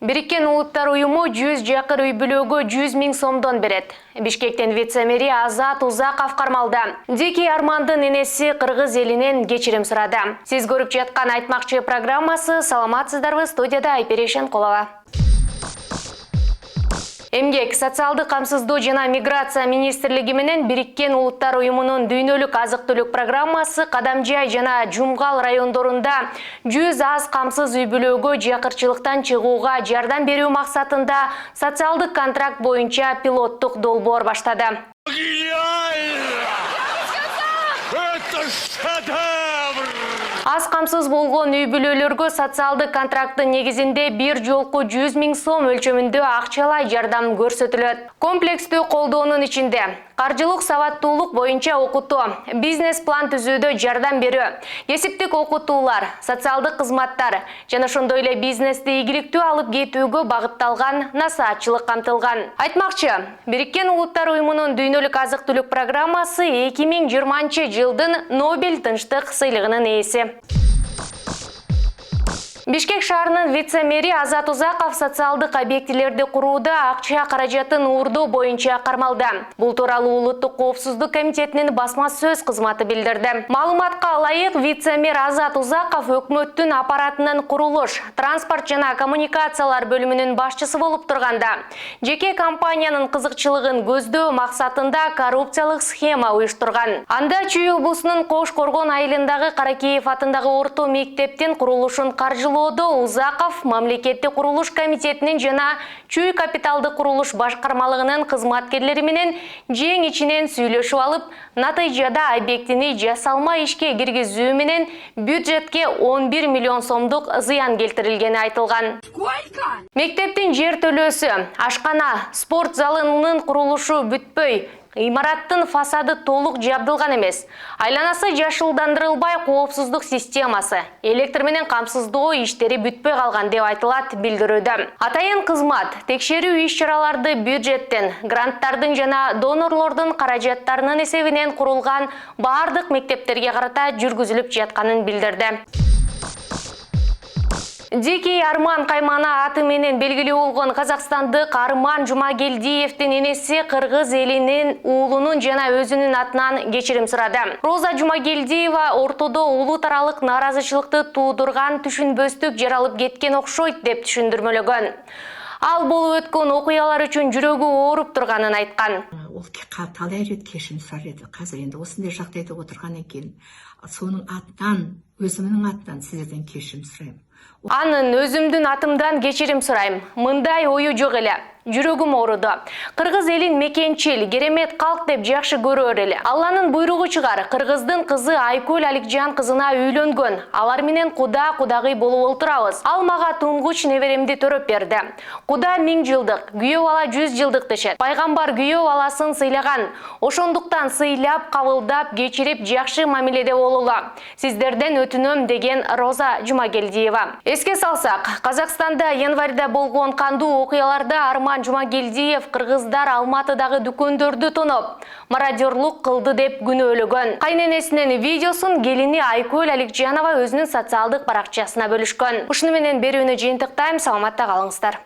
Бириккен Улуттар уюму 100 жакыр үй бүлөгө 100 000 сомдон берет. Бишкектен вице-мэри Азат Узаков кармалда. Дики Армандын энеси кыргыз элинен кечирим сурады. Сиз көрүп жаткан Айтмакчы программасы саламатсыздарбы, студияда Айперешен Колова. Эмгек, социалдык камсыздоо жана миграция министрлиги менен Бириккен Улуттар уюмунун дүйнөлүк азык-түлүк программасы Кадамжай жана Жумгал райондорунда 100 аз камсыз үй бүлөгө жакырчылыктан чыгууга жардам берүү максатында социалдык контракт боюнча пилоттук долбоор баштады. Аз камсыз болгон үй бүлөлөргө социалдык контракттын негизинде бир жолку 100 000 сом өлчөмүндө акчалай жардам көрсөтүлөт. Комплекстүү колдоонун ичинде каржылык сабаттуулук боюнча окутуу, бизнес-план түзүүдө жардам берүү, эсептик окутуулар, социалдык кызматтар жана ошондой эле бизнести ийгиликтүү алып кетүүгө багытталган насаатчылык камтылган. Айтмакчы, Бириккен Улуттар уюмунун дүйнөлүк азык-түлүк программасы 2020-жылдын Нобель тынчтык сыйлыгынын ээси. Бишкек шаарынын вице-мэри Азат Узаков социалдык объектилерди курууда акча каражатын уурдоо боюнча кармалда. Бул тууралуу Улуттук коопсуздук комитетинин басма сөз кызматы билдирди. Маалыматка ылайык, вице-мэр Азат Узаков өкмөттүн аппаратынын курулуш, транспорт жана коммуникациялар бөлүмүнүн башчысы болуп турганда, жеке компаниянын кызыкчылыгын көздөө максатында коррупциялык схема уюштурган. Анда Чүй облусунун Кош-Коргон айылындагы Каракеев атындагы орто мектептин курулушун каржылоо Узаков мамлекеттик курулуш комитетинин жана Чүй капиталдык курулуш башкармалыгынын кызматкерлери менен жең ичинен сүйлөшүп алып, натыйжада объектини жасалма ишке киргизүү менен бюджетке 11 миллион сомдук зыян келтирилгени айтылган. Мектептин жер төлөөсү, ашкана, спорт залынын курулушу бүтпөй, имараттын фасады толук жабдылган эмес. Айланасы жашылдандырылбай, коопсуздук системасы, электр менен камсыздоо иштери бүтпөй калган деп айтылат билдирүүдө. Атайын кызмат текшерүү иш-чараларды бюджеттен, гранттардын жана донорлордун каражаттарынын эсебинен курулган баардык мектептерге карата жүргүзүлүп жатканын билдирди. Дики Арман Каймана аты менен белгилүү болгон казакстандык Арман Жумагелдиевдин энеси кыргыз элинин уулунун жана өзүнүн атынан кечирим сурады. Роза Жумагелдиева ортодо улут аралык нааразычылыкты туудурган түшүнбөстүк жаралып кеткен окшойт деп түшүндүрмөлөгөн. Ал болуп өткөн окуялар үчүн жүрөгү ооруп турганын айткан. Ол талай рет кешірім сұрайды. Қазір енді осындай жағдайда отырғаннан кейін соның атынан, өзімнің атынан сіздерден кешірім сұраймын. Анын өзүмдүн атымдан кечирим сурайм. Мындай ою жок эле. Жүрөгүм ооруду. Кыргыз элин мекенчил, керемет калк деп жакшы көрөр эле. Алланын буйругу чыгар. Кыргыздын кызы Айкөл Аликжан кызына үйлөнгөн. Алар менен кудагый болуп олтурабыз. Ал мага тунгуч неберемди төрөп берди. Куда 1000 жылдык, күйөө бала 100 жылдык дешет. Пайгамбар күйөө баласын сыйлаган. Ошондуктан сыйлап, кабылдап, кечирип жакшы мамиледе бололу. Сиздерден өтүнөм, деген Роза Жумагелдиева. Эске салсак, Казакстанда январда болгон кандуу окуяларда Арман Жумагелдиев кыргыздар Алматыдагы дүкөндөрдү тоноп, мародёрлук кылды деп күнөөлөгөн. Кайненесинин видеосун келини Айкөл Аликжанова өзүнүн социалдык баракчасына бөлүшкөн. Ушуну менен берүүнү жыйынтыктайм, саламатта калыңыздар.